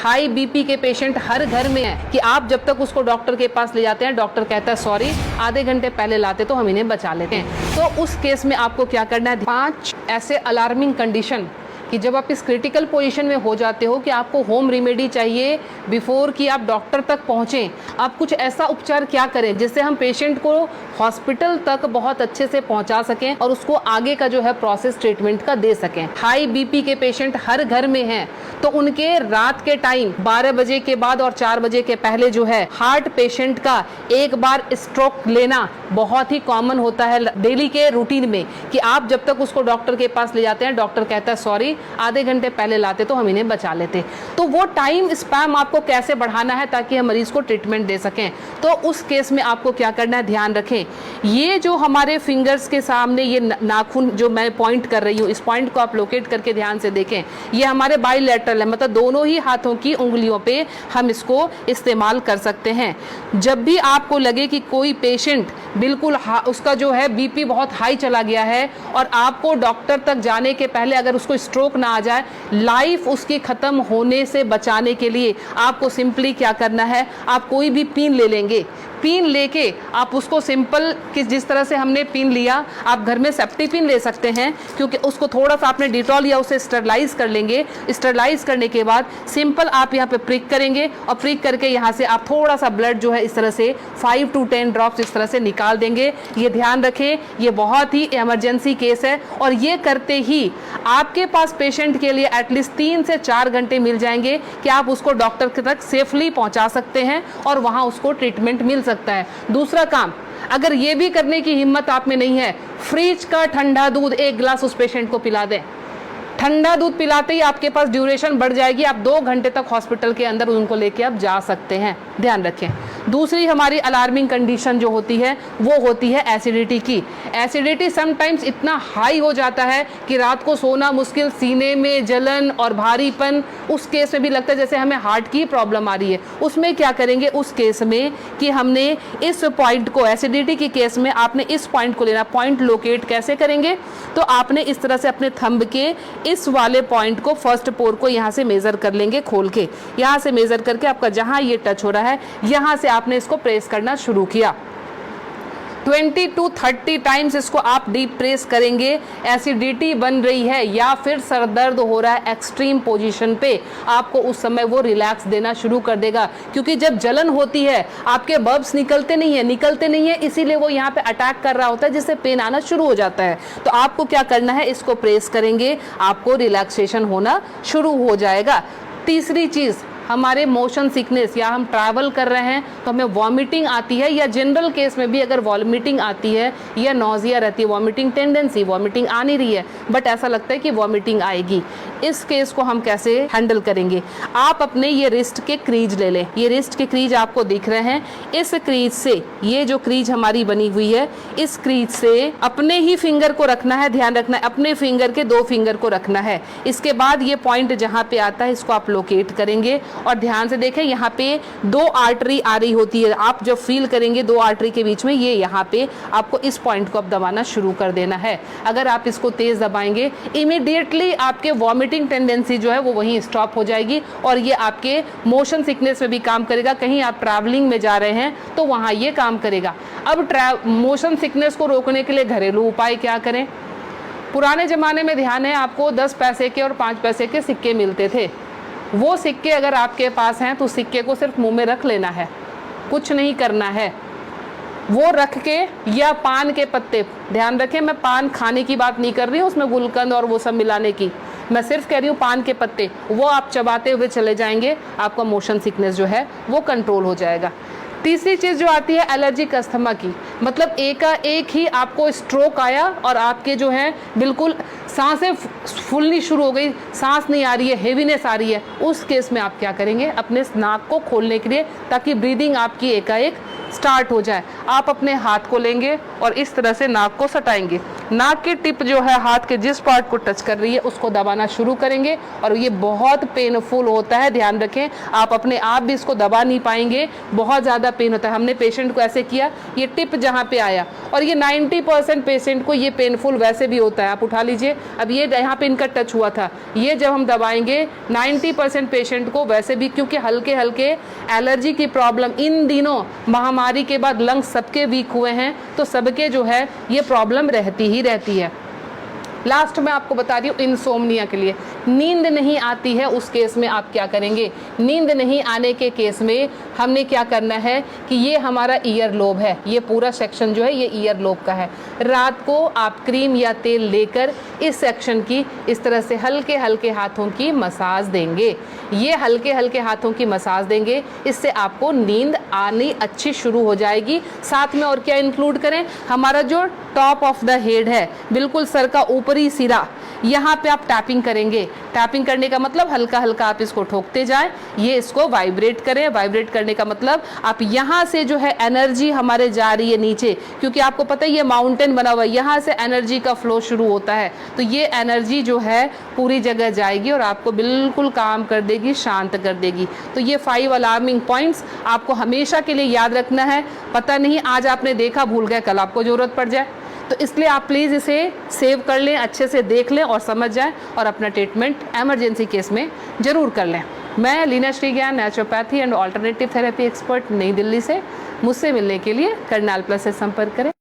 High BP के patient हर घर में है कि आप जब तक उसको डॉक्टर के पास ले जाते हैं, डॉक्टर कहता है सॉरी, आधे घंटे पहले लाते तो हम इन्हें बचा लेते हैं। तो उस केस में आपको क्या करना है, 5 ऐसे अलार्मिंग कंडीशन कि जब आप इस क्रिटिकल पोजीशन में हो जाते हो कि आपको होम रेमेडी चाहिए बिफोर कि आप डॉक्टर तक पहुँचें। आप कुछ ऐसा उपचार क्या करें जिससे हम पेशेंट को हॉस्पिटल तक बहुत अच्छे से पहुंचा सकें और उसको आगे का जो है प्रोसेस ट्रीटमेंट का दे सकें। हाई बीपी के पेशेंट हर घर में हैं, तो उनके रात के टाइम 12 बजे के बाद और 4 बजे के पहले जो है हार्ट पेशेंट का एक बार स्ट्रोक लेना बहुत ही कॉमन होता है डेली के रूटीन में कि आप जब तक उसको डॉक्टर के पास ले जाते हैं, डॉक्टर कहता है सॉरी, आधे घंटे पहले लाते तो हम इन्हें बचा लेते। तो वो टाइम स्पैम आपको कैसे बढ़ाना है ताकि हम मरीज को ट्रीटमेंट दे सकें। तो उस केस में आपको क्या करना है, ध्यान रखें, ये जो हमारे फिंगर्स के सामने ये नाखून जो मैं पॉइंट कर रही हूँ, इस पॉइंट को आप लोकेट करके ध्यान से देखें, ये हमारे बाइलेटरल है, मतलब दोनों ही हाथों की उंगलियों पे हम इसको इस्तेमाल कर सकते हैं। जब भी आपको लगे कि कोई पेशेंट बिल्कुल उसका जो है बीपी बहुत हाई चला गया है और आपको डॉक्टर तक जाने के पहले अगर उसको स्ट्रोक ना आ जाए, लाइफ उसकी खत्म होने से बचाने के लिए आपको सिंपली क्या करना है, आप कोई भी पिन ले लेंगे, पिन लेके आप उसको सिंपल कि जिस तरह से हमने पिन लिया, आप घर में सेफ्टी पिन ले सकते हैं क्योंकि उसको थोड़ा सा आपने डिटॉल या उसे स्टरलाइज कर लेंगे। स्टरलाइज करने के बाद सिंपल आप यहाँ पे प्रिक करेंगे और प्रिक करके यहाँ से आप थोड़ा सा ब्लड जो है इस तरह से 5 to 10 ड्रॉप्स इस तरह से निकाल देंगे। ये ध्यान रखें, ये बहुत ही इमरजेंसी केस है और ये करते ही आपके पास पेशेंट के लिए एटलीस्ट 3 से 4 घंटे मिल जाएंगे कि आप उसको डॉक्टर तक सेफली पहुँचा सकते हैं और वहाँ उसको ट्रीटमेंट मिल सकता है। दूसरा काम, अगर ये भी करने की हिम्मत आप में नहीं है, फ्रिज का ठंडा दूध 1 गिलास उस पेशेंट को पिला दें। ठंडा दूध पिलाते ही आपके पास ड्यूरेशन बढ़ जाएगी, आप 2 घंटे तक हॉस्पिटल के अंदर उनको लेके आप जा सकते हैं। ध्यान रखें। दूसरी हमारी अलार्मिंग कंडीशन जो होती है वो होती है एसिडिटी की। एसिडिटी समटाइम्स इतना हाई हो जाता है कि रात को सोना मुश्किल, सीने में जलन और भारीपन, उस केस में भी लगता है जैसे हमें हार्ट की प्रॉब्लम आ रही है। उसमें क्या करेंगे उस केस में कि हमने इस पॉइंट को, एसिडिटी के केस में आपने इस पॉइंट को लेना। पॉइंट लोकेट कैसे करेंगे, तो आपने इस तरह से अपने थंब के इस वाले पॉइंट को, फर्स्ट पोर को यहाँ से मेजर कर लेंगे, खोल के यहाँ से मेजर करके आपका जहाँ ये टच हो रहा है यहाँ से आपने इसको प्रेस करना शुरू किया। 20 to 30 टाइम्स इसको आप डीप प्रेस करेंगे। एसिडिटी बन रही है या फिर सर दर्द हो रहा है एक्सट्रीम पोजीशन पे, आपको उस समय वो रिलैक्स देना शुरू कर देगा, क्योंकि जब जलन होती है आपके बब्स निकलते नहीं है, इसीलिए वो यहाँ पे अटैक कर रहा होता है जिससे पेन आना शुरू हो जाता है। तो आपको क्या करना है, इसको प्रेस करेंगे, आपको रिलैक्सेशन होना शुरू हो जाएगा। तीसरी चीज़, हमारे मोशन सिकनेस या हम ट्रैवल कर रहे हैं तो हमें वॉमिटिंग आती है, या जनरल केस में भी अगर वॉमिटिंग आती है या नॉजिया रहती है, वॉमिटिंग टेंडेंसी, वॉमिटिंग आ नहीं रही है बट ऐसा लगता है कि वॉमिटिंग आएगी, इस केस को हम कैसे हैंडल करेंगे। आप अपने ये रिस्ट के क्रीज ले लें, ये रिस्ट के क्रीज आपको दिख रहे हैं, इस क्रीज से, ये जो क्रीज हमारी बनी हुई है, इस क्रीज से अपने ही फिंगर को रखना है, ध्यान रखना है, अपने फिंगर के 2 फिंगर को रखना है। इसके बाद ये पॉइंट जहाँ पे आता है इसको आप लोकेट करेंगे और ध्यान से देखें, यहाँ पे 2 आर्टरी आ रही होती है, आप जब फील करेंगे 2 आर्टरी के बीच में, ये यहाँ पे आपको इस पॉइंट को अब दबाना शुरू कर देना है। अगर आप इसको तेज दबाएंगे इमीडिएटली आपके वॉमिटिंग टेंडेंसी जो है वो वहीं स्टॉप हो जाएगी और ये आपके मोशन सिकनेस में भी काम करेगा। कहीं आप ट्रैवलिंग में जा रहे हैं तो वहाँ ये काम करेगा। अब मोशन सिकनेस को रोकने के लिए घरेलू उपाय क्या करें। पुराने ज़माने में ध्यान है आपको 10 पैसे के और 5 पैसे के सिक्के मिलते थे, वो सिक्के अगर आपके पास हैं तो सिक्के को सिर्फ मुंह में रख लेना है, कुछ नहीं करना है। वो रख के, या पान के पत्ते, ध्यान रखें मैं पान खाने की बात नहीं कर रही हूँ, उसमें गुलकंद और वो सब मिलाने की, मैं सिर्फ कह रही हूँ पान के पत्ते, वो आप चबाते हुए चले जाएंगे, आपका मोशन सिकनेस जो है वो कंट्रोल हो जाएगा। तीसरी चीज़ जो आती है एलर्जिक अस्थमा की, मतलब एक ही आपको स्ट्रोक आया और आपके जो है बिल्कुल सांसें फूलनी शुरू हो गई, सांस नहीं आ रही है, हेवीनेस आ रही है, उस केस में आप क्या करेंगे, अपने नाक को खोलने के लिए, ताकि ब्रीदिंग आपकी एकाएक स्टार्ट हो जाए, आप अपने हाथ को लेंगे और इस तरह से नाक को सटाएंगे। नाक की टिप जो है हाथ के जिस पार्ट को टच कर रही है उसको दबाना शुरू करेंगे और ये बहुत पेनफुल होता है, ध्यान रखें। आप अपने आप भी इसको दबा नहीं पाएंगे, बहुत ज़्यादा पेन होता है। हमने पेशेंट को ऐसे किया, ये टिप जहाँ पे आया, और ये 90% पेशेंट को ये पेनफुल वैसे भी होता है। आप उठा लीजिए, अब ये यहाँ पे इनका टच हुआ था, ये जब हम दबाएंगे 90% पेशेंट को वैसे भी, क्योंकि हल्के हल्के एलर्जी की प्रॉब्लम इन दिनों महामारी के बाद लंग्स सबके वीक हुए हैं, तो सबके जो है ये प्रॉब्लम रहती ही रहती है। लास्ट में आपको बता रही हूँ इंसोम्निया के लिए, नींद नहीं आती है उस केस में आप क्या करेंगे। नींद नहीं आने के केस में हमने क्या करना है कि ये हमारा ईयर लोब है, ये पूरा सेक्शन जो है ये ईयर लोब का है। रात को आप क्रीम या तेल लेकर इस सेक्शन की इस तरह से हल्के हल्के हाथों की मसाज देंगे। ये हल्के हल्के हाथों की मसाज देंगे, इससे आपको नींद आनी अच्छी शुरू हो जाएगी। साथ में और क्या इंक्लूड करें, हमारा जो टॉप ऑफ द हेड है, बिल्कुल सर का ऊपरी सिरा, यहाँ पे आप टैपिंग करेंगे। टैपिंग करने का मतलब हल्का हल्का आप इसको ठोकते जाएं, ये इसको वाइब्रेट करें। वाइब्रेट करने का मतलब आप यहाँ से जो है एनर्जी हमारे जा रही है नीचे, क्योंकि आपको पता है ये माउंटेन बना हुआ है, यहाँ से एनर्जी का फ्लो शुरू होता है, तो ये एनर्जी जो है पूरी जगह जाएगी और आपको बिल्कुल काम कर देगी, शांत कर देगी। तो ये 5 अलार्मिंग पॉइंट्स आपको हमेशा के लिए याद रखना है। पता नहीं आज आपने देखा, भूल गए, कल आपको ज़रूरत पड़ जाए, तो इसलिए आप प्लीज़ इसे सेव कर लें, अच्छे से देख लें और समझ जाएं और अपना ट्रीटमेंट एमरजेंसी केस में ज़रूर कर लें। मैं लीना श्री ज्ञान, naturopathy and alternative therapy expert, नई दिल्ली से। मुझसे मिलने के लिए करनाल प्लस से संपर्क करें।